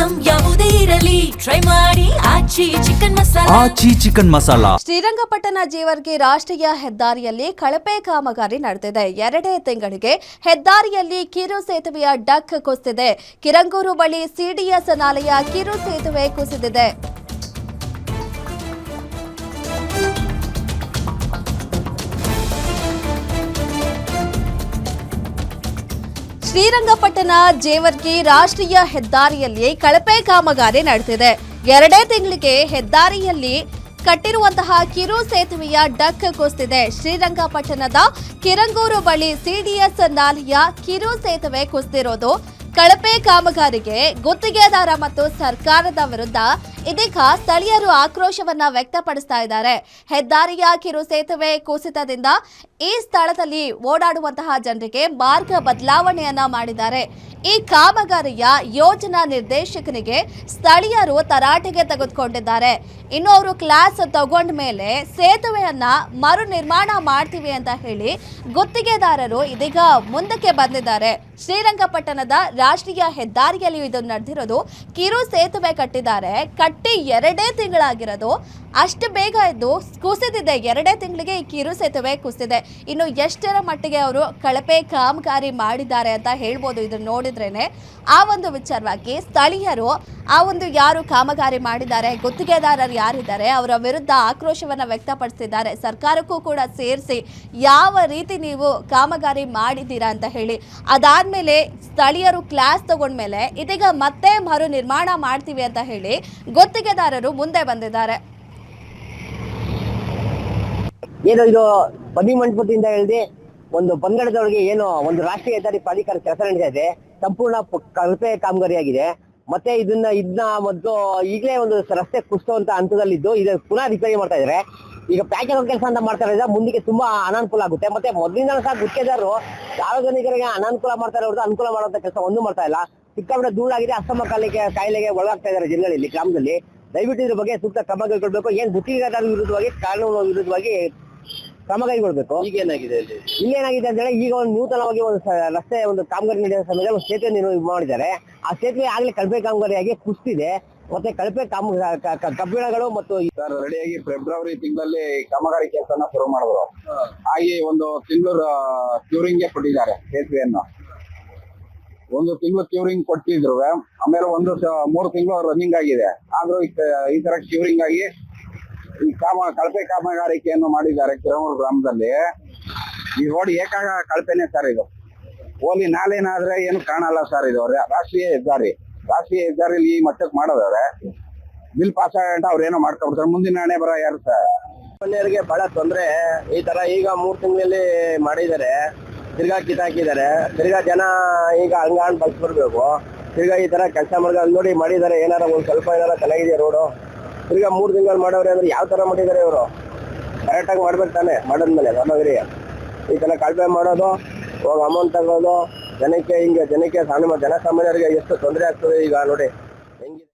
Item ಯಾವುದೇ ಇರಲಿ try ಮಾಡಿ ಆಚಿ ಚಿಕನ್ ಮಸಾಲಾ. ಶ್ರೀರಂಗಪಟ್ಟಣ ಜೇವರ್ಗಿ ರಾಷ್ಟ್ರೀಯ ಹೆದ್ದಾರಿಯಲ್ಲಿ ಕಳಪೆ ಕಾಮಗಾರಿ ನಡೆದಿದೆ. 2 ತಿಂಗಳಿಗೆ ಹೆದ್ದಾರಿಯಲ್ಲಿ ಕಿರು ಸೇತುವೆಯ ಡಕ್ ಕುಸಿದಿದೆ. ಕಿರಂಗೂರು ಬಳಿ ಸಿಡಿಎಸ್ ನಾಲೆಯ ಕಿರು ಸೇತುವೆ ಕುಸಿದಿದೆ. ಶ್ರೀರಂಗಪಟ್ಟಣ ಜೇವರ್ಗಿ ರಾಷ್ಟ್ರೀಯ ಹೆದ್ದಾರಿಯಲ್ಲಿ ಕಳಪೆ ಕಾಮಗಾರಿ ನಡೆದಿದೆ. 2 ತಿಂಗಳಿಗೆ ಹೆದ್ದಾರಿಯಲ್ಲಿ ಕಟ್ಟಿರುವಂತಹ ಕಿರು ಸೇತುವೆಯ ಡಕ್ ಕುಸಿದಿದೆ. ಶ್ರೀರಂಗಪಟ್ಟಣದ ಕಿರಂಗೂರು ಬಳಿ ಸಿಡಿಎಸ್ ನಾಲೆಯ ಕಿರು ಸೇತುವೆ ಕುಸಿದಿರೋದು ಕಳಪೆ ಕಾಮಗಾರಿಗೆ ಗುತ್ತಿಗೆದಾರ ಮತ್ತು ಸರ್ಕಾರದ ವಿರುದ್ಧ ಇದೀಗ ಸ್ಥಳೀಯರು ಆಕ್ರೋಶವನ್ನ ವ್ಯಕ್ತಪಡಿಸ್ತಾ ಇದ್ದಾರೆ. ಹೆದ್ದಾರಿಯ ಕಿರು ಸೇತುವೆ ಕುಸಿತದಿಂದ ಈ ಸ್ಥಳದಲ್ಲಿ ಓಡಾಡುವಂತಹ ಜನರಿಗೆ ಮಾರ್ಗ ಬದಲಾವಣೆಯನ್ನ ಮಾಡಿದ್ದಾರೆ. ಈ ಕಾಮಗಾರಿಯ ಯೋಜನಾ ನಿರ್ದೇಶಕನಿಗೆ ಸ್ಥಳೀಯರು ತರಾಟೆಗೆ ತೆಗೆದುಕೊಂಡಿದ್ದಾರೆ. ಇನ್ನು ಅವರು ಕ್ಲಾಸ್ ತಗೊಂಡ ಮೇಲೆ ಸೇತುವೆಯನ್ನ ಮರು ನಿರ್ಮಾಣ ಮಾಡ್ತೀವಿ ಅಂತ ಹೇಳಿ ಗುತ್ತಿಗೆದಾರರು ಇದೀಗ ಮುಂದಕ್ಕೆ ಬಂದಿದ್ದಾರೆ. ಶ್ರೀರಂಗಪಟ್ಟಣದ ರಾಷ್ಟ್ರೀಯ ಹೆದ್ದಾರಿಯಲ್ಲಿ ಇದು ನಡೆದಿರೋದು. ಕಿರು ಸೇತುವೆ ಕಟ್ಟಿದ್ದಾರೆ. ಕಟ್ಟಿ 2 ತಿಂಗಳಾಗಿರೋದು. ಅಷ್ಟು ಬೇಗ ಇದು ಕುಸಿದಿದೆ. 2 ತಿಂಗಳಿಗೆ ಈ ಕಿರು ಸೇತುವೆ ಕುಸಿದಿದೆ. ಇನ್ನು ಎಷ್ಟರ ಮಟ್ಟಿಗೆ ಅವರು ಕಳಪೆ ಕಾಮಗಾರಿ ಮಾಡಿದ್ದಾರೆ ಅಂತ ಹೇಳ್ಬೋದು. ಇದನ್ನು ನೋಡಿದ್ರೇನೆ ಆ ಒಂದು ವಿಚಾರವಾಗಿ ಸ್ಥಳೀಯರು ಆ ಒಂದು ಯಾರು ಕಾಮಗಾರಿ ಮಾಡಿದ್ದಾರೆ, ಗುತ್ತಿಗೆದಾರರು ಯಾರಿದ್ದಾರೆ, ಅವರ ವಿರುದ್ಧ ಆಕ್ರೋಶವನ್ನ ವ್ಯಕ್ತಪಡಿಸಿದ್ದಾರೆ. ಸರ್ಕಾರಕ್ಕೂ ಕೂಡ ಸೇರಿಸಿ ಯಾವ ರೀತಿ ನೀವು ಕಾಮಗಾರಿ ಮಾಡಿದ್ದೀರಾ ಅಂತ ಹೇಳಿ. ಅದಾದ್ಮೇಲೆ ಸ್ಥಳೀಯರು ಕ್ಲಾಸ್ ತಗೊಂಡ್ಮೇಲೆ ಇದೀಗ ಮತ್ತೆ ಮರು ನಿರ್ಮಾಣ ಮಾಡ್ತೀವಿ ಅಂತ ಹೇಳಿ ಗುತ್ತಿಗೆದಾರರು ಮುಂದೆ ಬಂದಿದ್ದಾರೆ. ಏನು ಇದು ಬನ್ನಿಮಂಟಪದಿಂದ ಹೇಳಿದೆ ಒಂದು ಪಂಗಡದೊಳಗೆ ಏನು ಒಂದು ರಾಷ್ಟ್ರೀಯ ಹೆದ್ದಾರಿ ಪ್ರಾಧಿಕಾರ ಕೆಲಸ ನಡೀತಾ ಇದೆ. ಸಂಪೂರ್ಣ ಕಳಪೆ ಕಾಮಗಾರಿಯಾಗಿದೆ. ಮತ್ತೆ ಇದನ್ನ ಮತ್ತು ಈಗಲೇ ಒಂದು ರಸ್ತೆ ಕುಸಿಸುವಂತ ಹಂತದಲ್ಲಿದ್ದು ಇದು ಪುನಃ ರಿಪೇರಿ ಮಾಡ್ತಾ ಇದ್ದಾರೆ. ಈಗ ಪ್ಯಾಕೇಜ್ ಕೆಲಸ ಅಂತ ಮಾಡ್ತಾ ಇರೋದ್ರಿಂದ ಮುಂದಕ್ಕೆ ತುಂಬಾ ಅನಾನುಕೂಲ ಆಗುತ್ತೆ. ಮತ್ತೆ ಮೊದಲಿಂದ ಸಹ ಗುತ್ತಿಗೆದಾರರು ಸಾರ್ವಜನಿಕರಿಗೆ ಅನಾನುಕೂಲ ಮಾಡ್ತಾ ಇರೋದು, ಅನುಕೂಲ ಮಾಡುವಂತ ಕೆಲಸ ಒಂದು ಮಾಡ್ತಾ ಇಲ್ಲ. ಸಿಕ್ಕಾಪಟ್ಟೆ ಧೂಳಾಗಿದೆ. ಅಸ್ತಮ ಕಾಯಿಲೆಗೆ ಒಳಗಾಗ್ತಾ ಇದ್ದಾರೆ ಜನಗಳಲ್ಲಿ, ಗ್ರಾಮದಲ್ಲಿ. ದಯವಿಟ್ಟು ಇದ್ರ ಬಗ್ಗೆ ಸೂಕ್ತ ಕ್ರಮ ಕೈಗೊಳ್ಬೇಕು. ಏನ್ ಗುತ್ತಿಗೆದಾರರ ವಿರುದ್ಧವಾಗಿ, ಕಾನೂನು ವಿರುದ್ಧವಾಗಿ ಕ್ರಮ ಕೈಗೊಳ್ಬೇಕು. ಈಗ ಏನಾಗಿದೆ ಇಲ್ಲೇನಾಗಿದೆ ಅಂತ ಹೇಳಿ ಈಗ ಒಂದು ನೂತನವಾಗಿ ಒಂದು ರಸ್ತೆ ಒಂದು ಕಾಮಗಾರಿ ನಡೆಯುವ ಸಮಯದಲ್ಲಿ ಒಂದು ಸೇತುವೆ ನಿರ್ಮಾಣ ಮಾಡಿದ್ದಾರೆ. ಆ ಸೇತುವೆ ಆಗ್ಲೇ ಕಳಪೆ ಕಾಮಗಾರಿಯಾಗಿ ಕುಸಿದಿದೆ. ಮತ್ತೆ ಕಳಪೆ ಕಬ್ಬಿಣಗಳು ಮತ್ತು ರೆಡಿಯಾಗಿ ಫೆಬ್ರವರಿ ತಿಂಗಳಲ್ಲಿ ಕಾಮಗಾರಿ ಕೆಲಸನ ಶುರು ಮಾಡಿದ್ರು. ಹಾಗೆ ಒಂದು ತಿಂಗಳು ಕ್ಯೂರಿಂಗ್ಗೆ ಕೊಟ್ಟಿದ್ದಾರೆ ಸೇತುವೆಯನ್ನು. 1 ತಿಂಗಳು ಕ್ಯೂರಿಂಗ್ ಕೊಟ್ಟಿದ್ರು. ಆಮೇಲೆ 3 ತಿಂಗಳು ರನ್ನಿಂಗ್ ಆಗಿದೆ. ಆದ್ರೂ ಈ ತರ ಕ್ಯೂರಿಂಗ್ ಆಗಿ ಈ ಕಳಪೆ ಕಾಮಗಾರಿಕೆಯನ್ನು ಮಾಡಿದ್ದಾರೆ ಕಿರಂಗೂರು ಗ್ರಾಮದಲ್ಲಿ. ಈ ರೋಡ್ ಕಳಪೆನೆ ಸರ್. ಇದು ಓಲಿ ನಾಲೇನಾದ್ರೆ ಏನು ಕಾಣಲ್ಲ ಸರ್. ಇದು ರಾಷ್ಟ್ರೀಯ ಹೆದ್ದಾರಿಯಲ್ಲಿ ಈ ಮಟ್ಟಕ್ಕೆ ಮಾಡೋದವ್ರೆ ಬಿಲ್ ಪಾಸ್ ಆಗಂಟ ಅವ್ರು ಏನೋ ಮಾಡ್ಕೊಬಿಡ್ತಾರೆ. ಮುಂದಿನ ಹಣೆ ಬರ ಯಾರು ಸರ್? ಮನೆಯವರಿಗೆ ಬಹಳ ತೊಂದ್ರೆ. ಈ ತರ ಈಗ 3 ತಿಂಗಳಲ್ಲಿ ಮಾಡಿದ್ದಾರೆ. ತಿರ್ಗಾ ಕಿತ್ತಾಕಿದ್ದಾರೆ. ತಿರ್ಗಾ ಜನ ಈಗ ಹಂಗಾಣ್ ಬಸ್ಬಿಡ್ಬೇಕು. ತಿರ್ಗಾ ಈ ತರ ಕೆಲಸ ನೋಡಿ ಮಾಡಿದ್ದಾರೆ. ಏನಾರ ಒಂದ್ ಸ್ವಲ್ಪ ಏನಾರ ಚೆನ್ನಾಗಿದೆ ರೋಡು. ತಿರ್ಗಾ 3 ತಿಂಗಳು ಮಾಡೋರೆ ಅಂದ್ರೆ ಯಾವ ತರ ಮಾಡಿದ್ದಾರೆ ಇವರು? ಕರೆಕ್ಟ್ ಆಗಿ ಮಾಡ್ಬೇಕು ತಾನೆ. ಮಾಡಿದ್ಮೇಲೆ ಕಾಮಗಾರಿ ಈ ತರ ಕಳಪೆ ಮಾಡೋದು, ಹೋಗಿ ಅಮೌಂಟ್ ತಗೋದು, ಜನಕ್ಕೆ ಜನಸಾಮಾನ್ಯರಿಗೆ ಎಷ್ಟು ತೊಂದರೆ ಆಗ್ತದೆ ಈಗ ನೋಡಿ ಹೆಂಗಿದೆ.